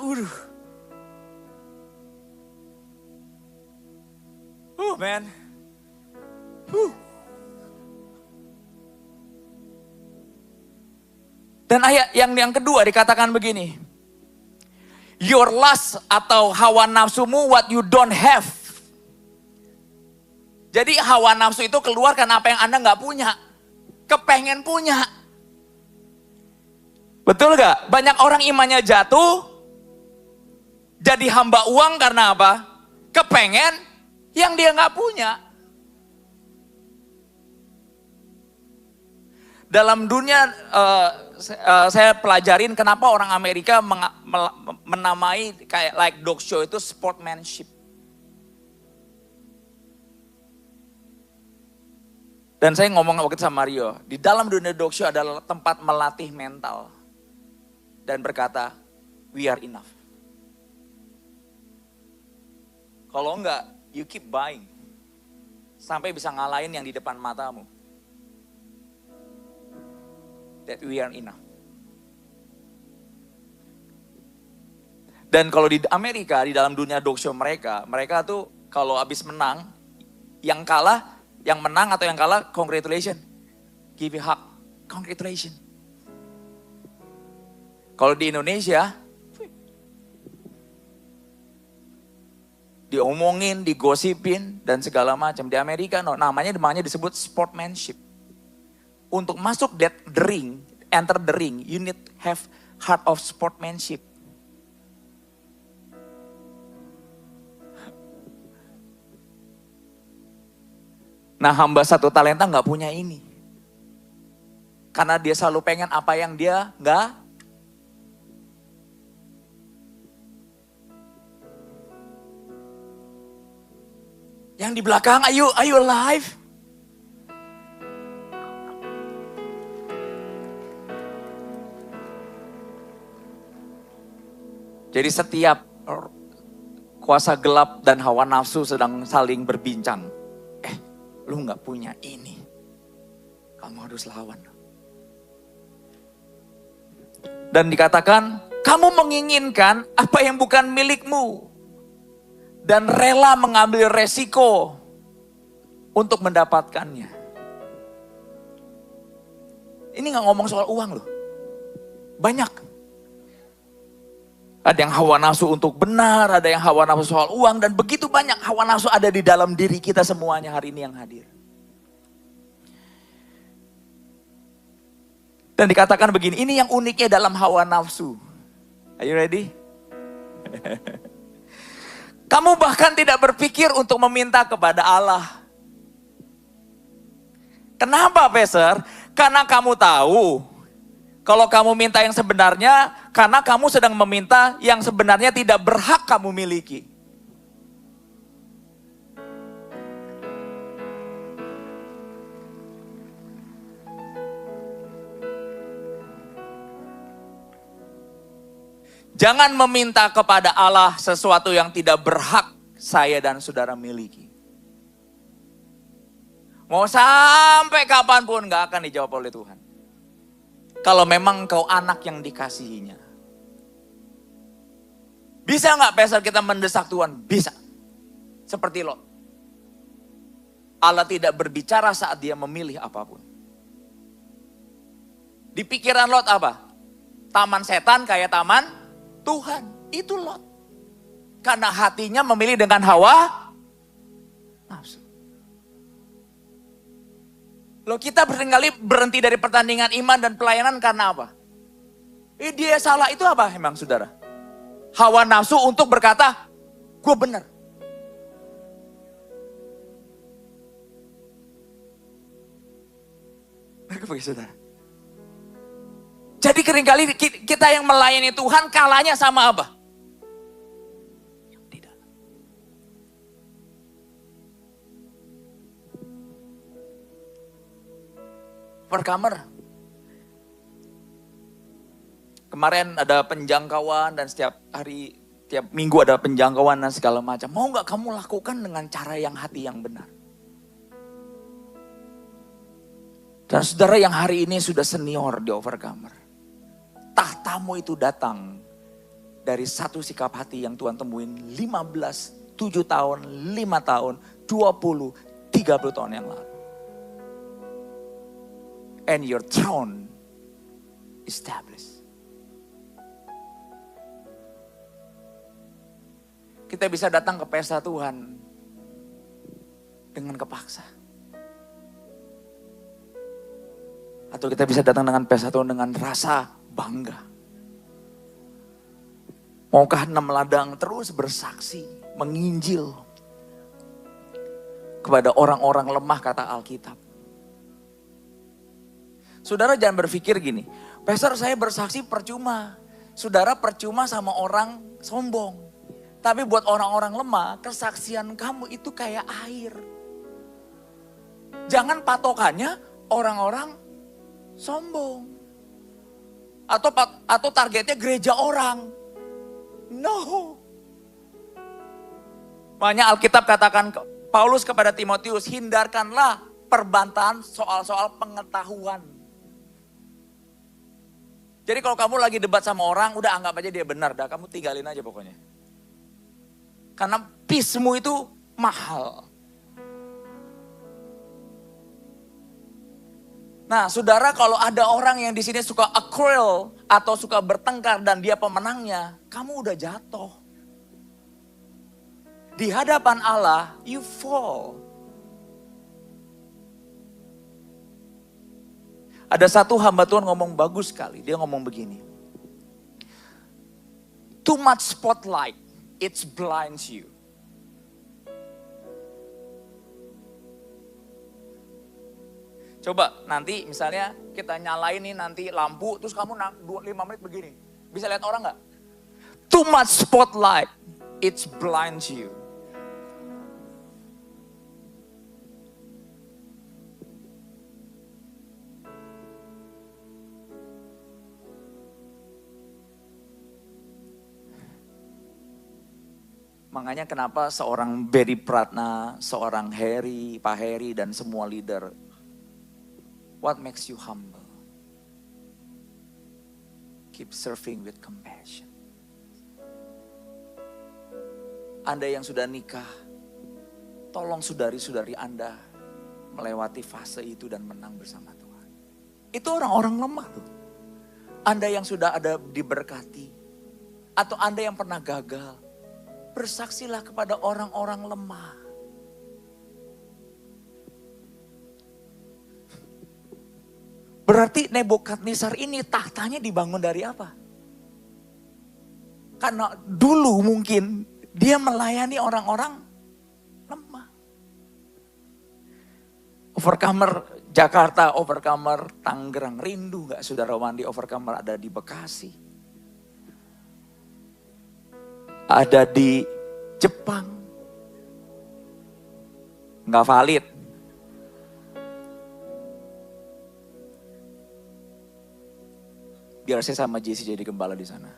Man. Dan ayat yang kedua dikatakan begini. Your lust atau hawa nafsumu what you don't have. Jadi hawa nafsu itu keluar karena apa yang Anda nggak punya. Kepengen punya. Betul gak? Banyak orang imannya jatuh. Jadi hamba uang karena apa? Kepengen yang dia nggak punya. Dalam dunia saya pelajarin kenapa orang Amerika menamai kayak like dog show itu sportsmanship. Dan saya ngomong waktu itu sama Mario, di dalam dunia dog show adalah tempat melatih mental. dan berkata, we are enough. Kalau enggak, you keep buying. Sampai bisa ngalahin yang di depan matamu. That we are enough. Dan kalau di Amerika, di dalam dunia dog show mereka tuh kalau habis menang, yang kalah, yang menang atau yang kalah, congratulations. Give you hug, congratulations. Kalau di Indonesia, diomongin, digosipin, dan segala macam. Di Amerika, namanya disebut sportsmanship. Untuk masuk enter the ring, you need have heart of sportsmanship. Nah, hamba satu talenta nggak punya ini. Karena dia selalu pengen apa yang dia nggak. Yang di belakang, are you alive? Jadi setiap kuasa gelap dan hawa nafsu sedang saling berbincang. Lu gak punya ini. Kamu harus lawan. Dan dikatakan, kamu menginginkan apa yang bukan milikmu. Dan rela mengambil resiko untuk mendapatkannya. Ini gak ngomong soal uang loh. Banyak. Ada yang hawa nafsu untuk benar, ada yang hawa nafsu soal uang, dan begitu banyak hawa nafsu ada di dalam diri kita semuanya hari ini yang hadir. Dan dikatakan begini, ini yang uniknya dalam hawa nafsu. Are you ready? Kamu bahkan tidak berpikir untuk meminta kepada Allah. Kenapa, Pastor? Karena kamu tahu, kalau kamu minta yang sebenarnya, karena kamu sedang meminta yang sebenarnya tidak berhak kamu miliki. Jangan meminta kepada Allah sesuatu yang tidak berhak saya dan saudara miliki. Mau sampai kapanpun gak akan dijawab oleh Tuhan. Kalau memang kau anak yang dikasihinya. Bisa gak Pastor kita mendesak Tuhan? Bisa. Seperti Lot. Allah tidak berbicara saat dia memilih apapun. Di pikiran Lot apa? Taman setan kayak taman Tuhan. Itu Lot. Karena hatinya memilih dengan hawa nafsu. Loh, kita seringkali berhenti dari pertandingan iman dan pelayanan karena apa? Dia salah itu apa emang saudara? Hawa nafsu untuk berkata, gue benar. Mereka bagi saudara. Jadi seringkali kita yang melayani Tuhan kalahnya sama apa? Tidak. Overcomer. Kemarin ada penjangkauan dan setiap hari, tiap minggu ada penjangkauan dan segala macam. Mau gak kamu lakukan dengan cara yang hati yang benar? Dan saudara yang hari ini sudah senior di Overcomer. Tahtamu itu datang dari satu sikap hati yang Tuhan temuin 15, 7 tahun, 5 tahun, 20, 30 tahun yang lalu. And your throne established. Kita bisa datang ke pesta Tuhan dengan kepaksa. Atau kita bisa datang dengan pesta Tuhan dengan rasa bangga. Maukah 6 ladang terus bersaksi, menginjil kepada orang-orang lemah kata Alkitab. Saudara jangan berpikir gini, Pastor saya bersaksi percuma. Saudara percuma sama orang sombong. Tapi buat orang-orang lemah, kesaksian kamu itu kayak air. Jangan patokannya orang-orang sombong. Atau targetnya gereja orang. No. Makanya Alkitab katakan Paulus kepada Timotius, hindarkanlah perbantahan soal-soal pengetahuan. Jadi kalau kamu lagi debat sama orang, udah anggap aja dia benar, dah kamu tinggalin aja pokoknya. Karena peace-mu itu mahal. Nah, saudara, kalau ada orang yang di sini suka quarrel atau suka bertengkar dan dia pemenangnya, kamu udah jatuh. Di hadapan Allah, you fall. Ada satu hamba Tuhan ngomong bagus sekali. Dia ngomong begini. Too much spotlight, it blinds you. Coba nanti misalnya kita nyalain nih nanti lampu, terus kamu 5 menit begini. Bisa lihat orang nggak? Too much spotlight, it blinds you. Makanya kenapa seorang Berry Pratna, seorang Heri, Pak Heri dan semua leader, what makes you humble? Keep serving with compassion. Anda yang sudah nikah, tolong saudari-saudari Anda melewati fase itu dan menang bersama Tuhan. Itu orang-orang lemah tuh. Anda yang sudah ada diberkati, atau Anda yang pernah gagal, bersaksilah kepada orang-orang lemah. Berarti Nebukadnezar ini tahtanya dibangun dari apa? Karena dulu mungkin dia melayani orang-orang lemah. Overcomer Jakarta, overcomer Tangerang, rindu gak saudara Wandi overcomer ada di Bekasi? Ada di Jepang. Nggak valid. Biar saya sama Jesse jadi gembala di sana.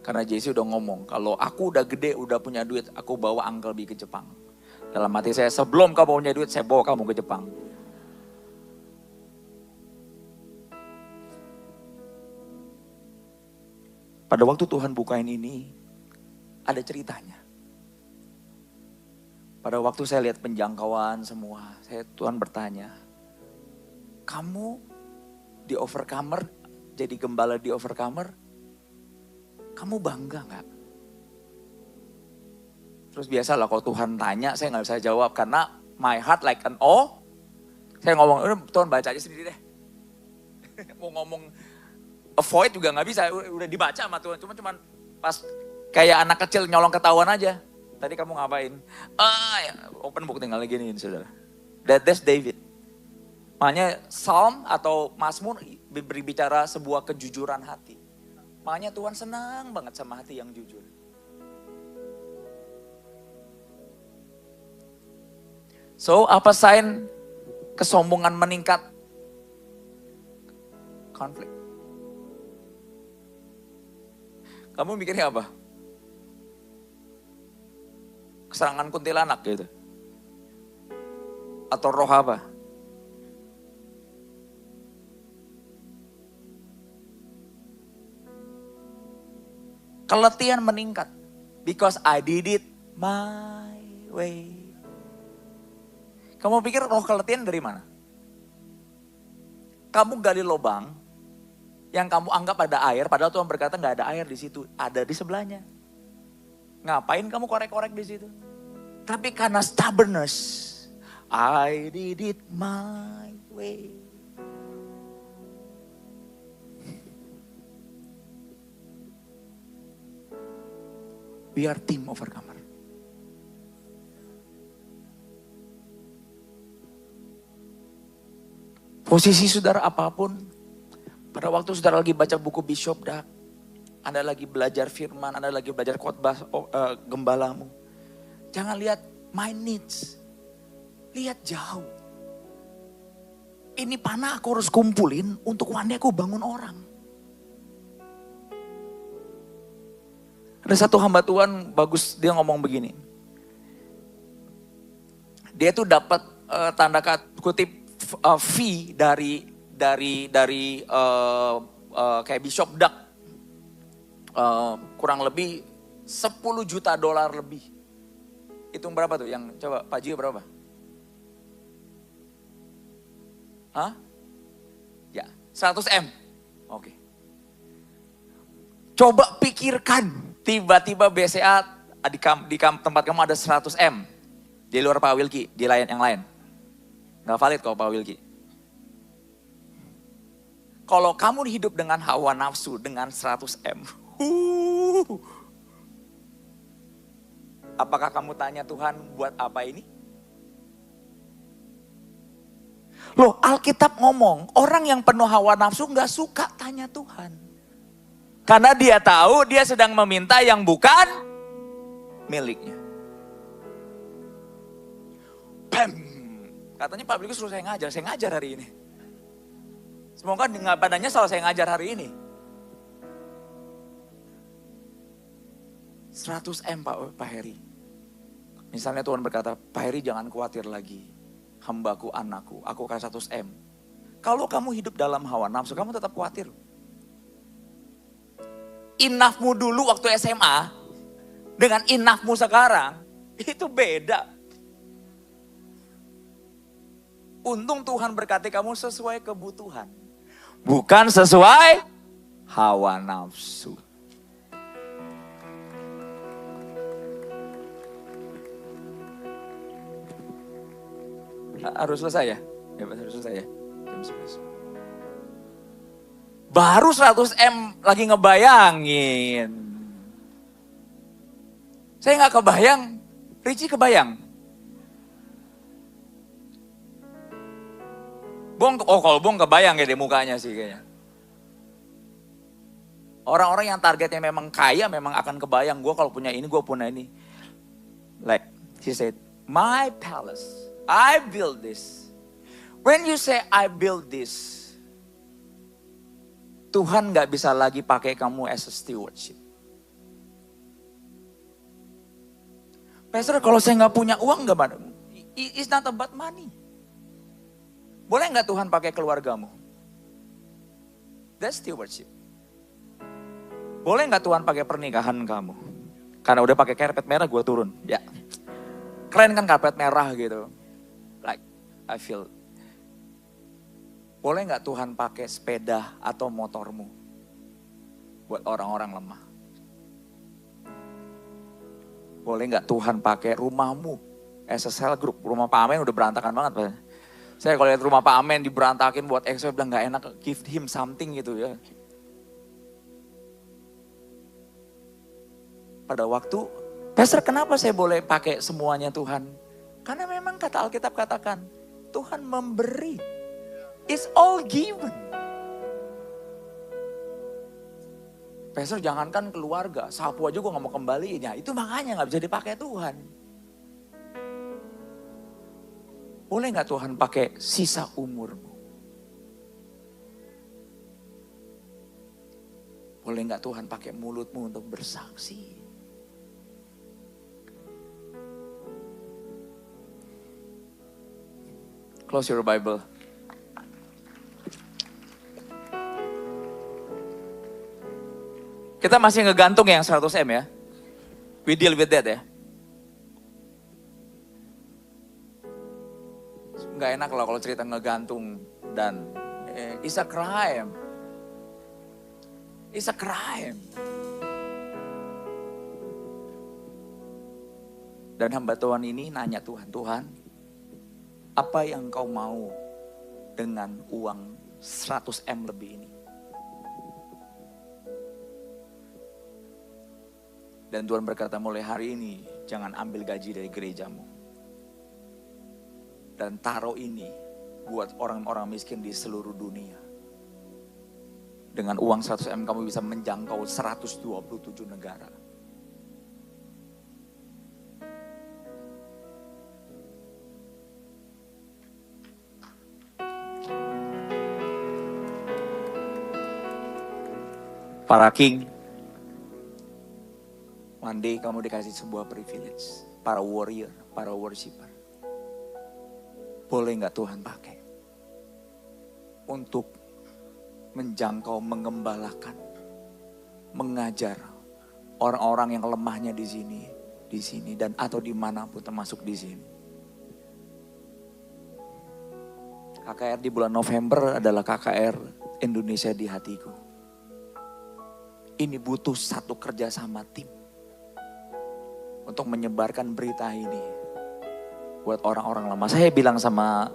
Karena Jesse udah ngomong, kalau aku udah gede, udah punya duit, aku bawa Uncle B ke Jepang. Dalam hati saya, sebelum kamu punya duit, saya bawa kamu ke Jepang. Pada waktu Tuhan bukain ini, ada ceritanya. Pada waktu saya lihat penjangkauan semua, Tuhan bertanya, kamu di overcomer, jadi gembala di overcomer, kamu bangga gak? Terus biasalah kalau Tuhan tanya, saya gak bisa jawab karena my heart like an O. Saya ngomong, Tuhan baca aja sendiri deh. Mau ngomong avoid juga gak bisa, udah dibaca sama Tuhan. Cuman pas kayak anak kecil nyolong ketahuan aja. Tadi kamu ngapain? Ya, open book tinggal gini saudara. That's David. Makanya Psalm atau Mazmur berbicara sebuah kejujuran hati. Makanya Tuhan senang banget sama hati yang jujur. So, apa sign kesombongan meningkat? Konflik. Kamu mikirnya apa? Keserangan kuntilanak gitu? Atau roh apa? Keletihan meningkat. Because I did it my way. Kamu pikir roh keletihan dari mana? Kamu gali lubang yang kamu anggap ada air, padahal Tuhan berkata nggak ada air di situ, ada di sebelahnya. Ngapain kamu korek-korek di situ? Tapi karena stubbornness, I did it my way. We are team overcomer. Posisi saudara apapun, pada waktu saudara lagi baca buku Bishop Dag, Anda lagi belajar firman, Anda lagi belajar khotbah gembalamu. Jangan lihat my needs, lihat jauh. Ini panah aku harus kumpulin untuk one day aku bangun orang. Ada satu hamba Tuhan bagus, dia ngomong begini. Dia tuh dapat tanda kutip fee dari kayak Bishop Duck. Kurang lebih 10 juta dolar lebih. Hitung berapa tuh? Yang coba Pak Jio berapa? Hah? Ya, 100 M. Oke. Coba pikirkan, tiba-tiba BCA di tempat kamu ada 100 M. Di luar Pak Wilky, di lain yang lain. Gak valid kalau Pak Wilky. Kalau kamu hidup dengan hawa nafsu dengan 100 M. Apakah kamu tanya Tuhan buat apa ini? Loh, Alkitab ngomong, orang yang penuh hawa nafsu gak suka tanya Tuhan. Karena dia tahu dia sedang meminta yang bukan miliknya. Bam! Katanya Pak Wilky suruh saya ngajar hari ini. Semoga pada nyesal saya ngajar hari ini. 100 M Pak Heri. Misalnya Tuhan berkata, Pak Heri jangan khawatir lagi. Hambaku, anakku, aku kasih 100 M. Kalau kamu hidup dalam hawa nafsu, kamu tetap khawatir. Enough-mu dulu waktu SMA, dengan enough-mu sekarang, itu beda. Untung Tuhan berkati kamu sesuai kebutuhan. Bukan sesuai hawa nafsu. Harus selesai ya? Ya harus selesai ya? Jam 11. Baru 100 M lagi ngebayangin. Saya gak kebayang, Richie kebayang. Kalau Bong kebayang ya deh mukanya sih kayaknya. Orang-orang yang targetnya memang kaya memang akan kebayang. Gue kalau punya ini, gue punya ini. Like, she said, my palace, I build this. When you say I build this, Tuhan gak bisa lagi pakai kamu as a stewardship. Pastor, kalau saya gak punya uang gak? It's not about money. Boleh gak Tuhan pakai keluargamu? That's stewardship. Boleh gak Tuhan pakai pernikahan kamu? Karena udah pakai karpet merah gue turun. Ya, keren kan karpet merah gitu. Like, I feel. Boleh gak Tuhan pakai sepeda atau motormu? Buat orang-orang lemah. Boleh gak Tuhan pakai rumahmu? As a cell group, rumah Pak Amen udah berantakan banget. Saya kalau lihat rumah Pak Amen diberantakin buat saya bilang gak enak, give him something gitu ya. Pada waktu, Pastor kenapa saya boleh pakai semuanya Tuhan? Karena memang kata Alkitab katakan, Tuhan memberi. It's all given. Pastor jangankan keluarga, sapu aja gue gak mau kembaliin. Ya, itu makanya gak bisa dipakai Tuhan. Boleh gak Tuhan pakai sisa umurmu? Boleh gak Tuhan pakai mulutmu untuk bersaksi? Close your Bible. Kita masih ngegantung yang 100 M ya. We deal with that ya. Gak enak loh kalau cerita ngegantung dan it's a crime. It's a crime. Dan hamba Tuhan ini nanya Tuhan, apa yang kau mau dengan uang 100 M lebih ini? Dan Tuhan berkata mulai hari ini jangan ambil gaji dari gerejamu. Dan taruh ini buat orang-orang miskin di seluruh dunia. Dengan uang 100 M kamu bisa menjangkau 127 negara. Para king, one day kamu dikasih sebuah privilege. Para warrior, para worshiper. Boleh nggak Tuhan pakai untuk menjangkau, mengembalakan, mengajar orang-orang yang lemahnya di sini dan atau dimanapun termasuk di sini. KKR di bulan November adalah KKR Indonesia di hatiku. Ini butuh satu kerjasama tim untuk menyebarkan berita ini buat orang-orang lemah. Saya bilang sama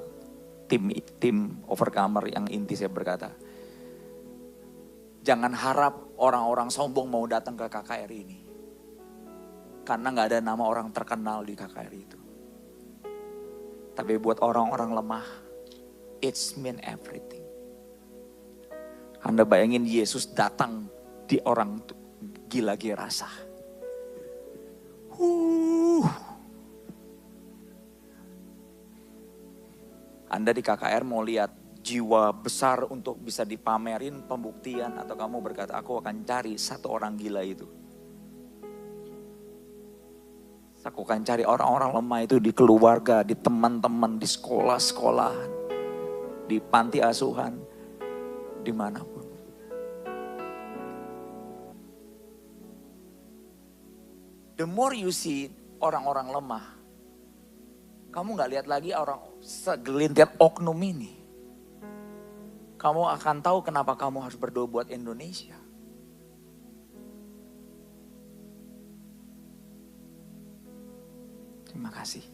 tim overcomer yang inti, saya berkata, jangan harap orang-orang sombong mau datang ke KKR ini. Karena gak ada nama orang terkenal di KKR itu. Tapi buat orang-orang lemah, it's mean everything. Anda bayangin Yesus datang di orang gila gerasa. Anda di KKR mau lihat jiwa besar untuk bisa dipamerin pembuktian, atau kamu berkata aku akan cari satu orang gila itu. Aku akan cari orang-orang lemah itu di keluarga, di teman-teman, di sekolah-sekolah, di panti asuhan, dimanapun. The more you see orang-orang lemah, kamu gak lihat lagi orang segelintir oknum ini. Kamu akan tahu kenapa kamu harus berdoa buat Indonesia. Terima kasih.